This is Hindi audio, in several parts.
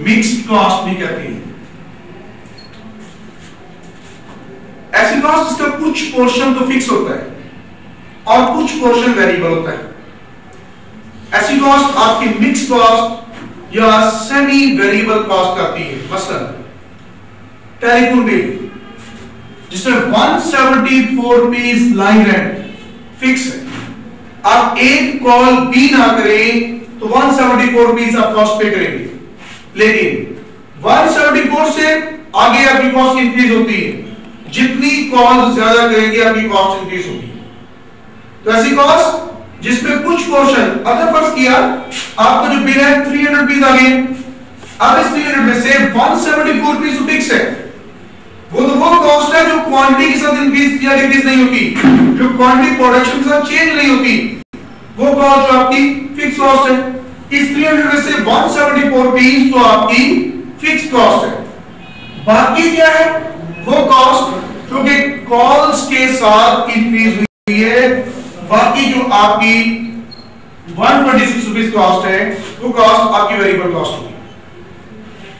मिक्स्ड कॉस्ट भी कहते हैं। ऐसी कॉस्ट जिसका कुछ पोर्शन तो फिक्स होता है और कुछ पोर्शन वेरिएबल होता है। ऐसी कॉस्ट आपकी मिक्स्ड कॉस्ट या सेमी वेरिएबल कॉस्ट आती है। मसलन टेलीफोन बिल जिसमें 174 रुपीज लाइन रेंट फिक्स है, आप एक कॉल भी ना करें तो 174 रुपीज आप कॉस्ट पे करेंगे, लेकिन 174 से आगे आपकी कॉस्ट इंक्रीज होती है, जितनी कॉल ज्यादा करेंगे आपकी कॉस्ट इंक्रीज होगी। तो ऐसी कॉस्ट जिसमें कुछ पोर्शन, अगर फर्ज किया आपका जो बिल है 300 रुपीज आ गए, अब इस 300 में से 174 रुपीज फिक्स है, वो कॉस्ट है जो क्वांटिटी के साथ इंक्रीज या डिक्रीज नहीं होती, जो क्वांटिटी प्रोडक्शन के साथ चेंज नहीं होती, वो कॉस्ट जो आपकी फिक्स कॉस्ट है। इस 300 में से 174 रुपीज तो आपकी फिक्स कॉस्ट है। बाकी क्या है? वो कॉस्ट जो कि कॉल्स के साथ इंक्रीज हुई है, बाकी जो आपकी 126 रुपीज कॉस्ट है वो कॉस्ट आपकी वेरिएबल कॉस्ट होगी।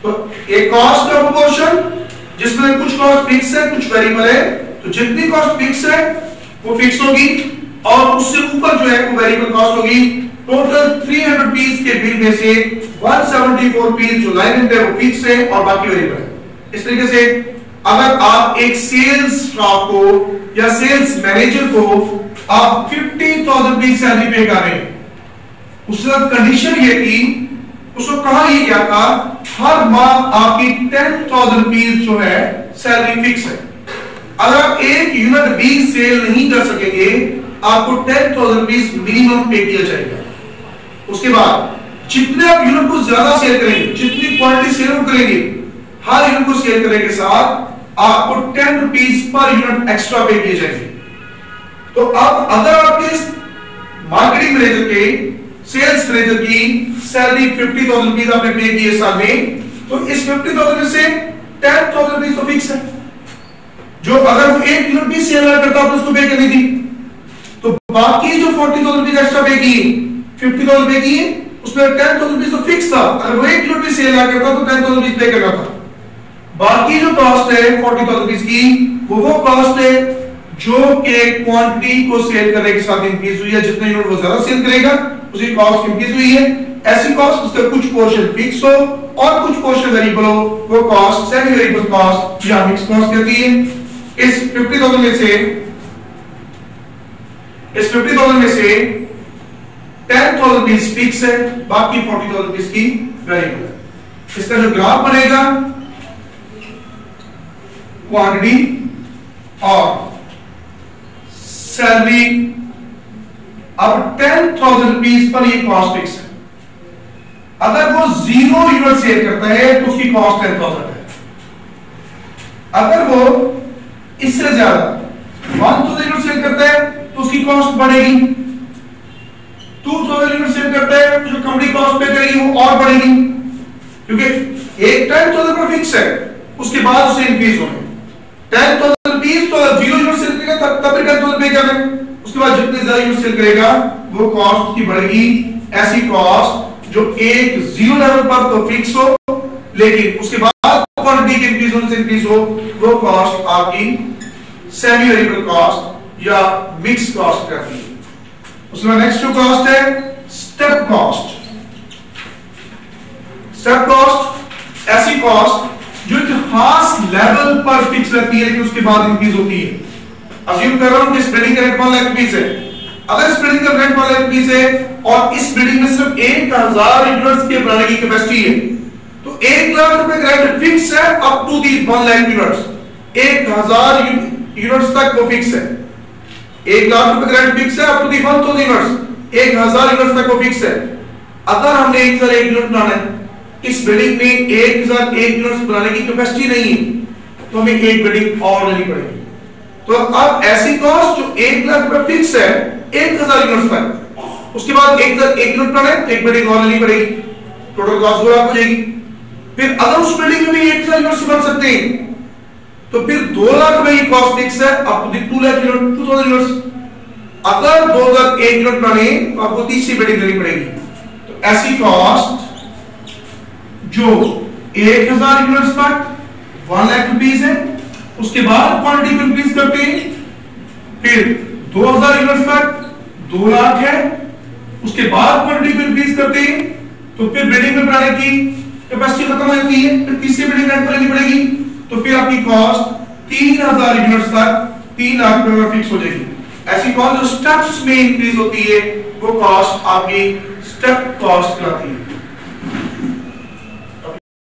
तो एक कॉस्ट का प्रोपोर्शन जिसमें कुछ कॉस्ट फिक्स है कुछ वेरिएबल है, तो जितनी कॉस्ट फिक्स है वो फिक्स होगी और उससे ऊपर जो है वो वेरिएबल कॉस्ट होगी। टोटल 300 रुपीज के बिल में से 174 रुपीज जो लाइन रेंट है वो फिक्स है और बाकी वेरिएबल है। इस तरीके से अगर आप एक सेल्स स्टाफ को या सेल्स मैनेजर को आप 50,000 रुपीज सैलरी पे कर रहे हैं, उसके साथ कंडीशन ये थी, उसको कहा ये क्या था, हर माह आपकी 10,000 रुपीज जो है सैलरी फिक्स है। अगर आप एक यूनिट भी सेल नहीं कर सकेंगे आपको 10,000 रुपीज मिनिमम पे किया जाएगा। उसके बाद जितने आप यूनिट को ज्यादा सेल करेंगे, जितनी क्वांटिटी सेल करेंगे, हर यूनिट को सेल करने के साथ आपको 10 रुपीज पर यूनिट एक्स्ट्रा पे किए जाएंगे। तो अब अगर आपके मार्केटिंग मैनेजर के, सेल्स मैनेजर की सैलरी 50,000 रुपीज आपने पे की है साल में, तो इस 50,000 में से 10,000 रुपीज तो फिक्स है, जो अगर वो एक यूनिट भी सेल करता तो उसको पे करनी थी। तो बाकी जो 40,000 रुपीज एक्स्ट्रा पे की, 50,000 पे की, उसमें 10,000 रुपीज तो फिक्स था, अगर वो एक यूनिट भी सेल करता तो 10,000 रुपीज पे करना था। बाकी जो कॉस्ट है 40,000 रुपीज की, वो कॉस्ट है जो के क्वांटिटी को सेल करने के साथ इंक्रीज हुई है, जितने यूनिट वो ज्यादा सेल करेगा उसकी कॉस्ट इंक्रीज हुई है। ऐसी कॉस्ट जिसका कुछ पोर्शन फिक्स हो और कुछ पोर्शन वेरिएबल हो, वो कॉस्ट सेमी वेरिएबल कॉस्ट या मिक्स कॉस्ट कहती है। इस 50,000 में से 10,000 रुपीज फिक्स है, बाकी 40,000 रुपीज की वेरिएबल है। इसका जो ग्राफ बनेगा क्वांटिटी और सैलरी, अब 10,000 रुपीज पर ये कॉस्ट फिक्स है। अगर वो 0 यूनिट सेल करता है तो उसकी कॉस्ट 10,000 है। अगर वो इससे ज्यादा 1,000 यूनिट सेल करता है तो उसकी कॉस्ट बढ़ेगी। 2,000 यूनिट सेल करता है तो जो कंपनी कॉस्ट पे करेगी वो और बढ़ेगी, क्योंकि एक 10,000 पर फिक्स है, उसके बाद उसे इंक्रीज होगा। 10,000 रुपीज तो 0 यूनिट सेल करेगा तब फिर 10,000 पे करना, उसके बाद जितने ज्यादा यूनिट सेल करेगा वो कॉस्ट की बढ़ेगी। ऐसी कॉस्ट जो एक 0 लेवल पर तो फिक्स हो, लेकिन उसके बाद क्वांटिटी के इंक्रीज होने से इंक्रीज हो, वो कॉस्ट आपकी सेमी वेरिएबल कॉस्ट या मिक्स कॉस्ट कहती है। उसके बाद नेक्स्ट जो कॉस्ट है स्टेप कॉस्ट। स्टेप कॉस्ट ऐसी कॉस्ट जो एक खास लेवल पर फिक्स रहती है लेकिन उसके बाद इंक्रीज होती है। अज्यूम कर रहा हूं कि इस बिल्डिंग का रेंट 1 लाख रुपीस है। अगर इस बिल्डिंग का रेंट 1 लाख रुपीस है और इस बिल्डिंग में सिर्फ 1,000 यूनिट्स के बनाने की कैपेसिटी है, तो 1 लाख रुपए का रेंट फिक्स है up to the 1 lakh units. 1,000 units तक वो फिक्स है। 1 लाख रुपए का रेंट फिक्स है up to the 1,000 units. 1,000 units तक वो फिक्स है। अगर हमने 1,001 यूनिट बनाना है, इस बिल्डिंग में 1,001 यूनिट्स बनाने की कैपेसिटी नहीं है, तो हमें एक बिल्डिंग और लेनी पड़ेगी। तो अब ऐसी कॉस्ट जो 1 लाख रुपए फिक्स है 1,000 यूनिट्स तक, उसके बाद 1,001 यूनिट बनाना है, एक बिल्डिंग और लेनी पड़ेगी, टोटल कॉस्ट 2 लाख हो जाएगी। फिर अगर उस बिल्डिंग में भी 1,000 यूनिट्स बन सकते हैं, तो फिर 2 लाख रुपए की कॉस्ट फिक्स है up to the 2 lakh unit, 2,000 units. अगर 2,001 यूनिट बनाने तो आपको तीसरी बिल्डिंग लेनी पड़ेगी। तो ऐसी कॉस्ट जो 1000 यूनिट्स तक 1 लाख रुपीस है, उसके बाद क्वांटिटी को इंक्रीज करते हैं, फिर 2000 यूनिट्स तक 2 लाख है, उसके बाद क्वांटिटी को इंक्रीज करते हैं, तो फिर बिल्डिंग में बनाने की कैपेसिटी खत्म हो जाती है, फिर तीसरी बिल्डिंग रेंट पर लेनी पड़ेगी, तो फिर आपकी कॉस्ट 3000 यूनिट्स तक 3 लाख रुपए में फिक्स हो जाएगी। ऐसी कॉस्ट जो स्टेप्स में इंक्रीज होती है वो कॉस्ट आपकी स्टेप कॉस्ट कहलाती है।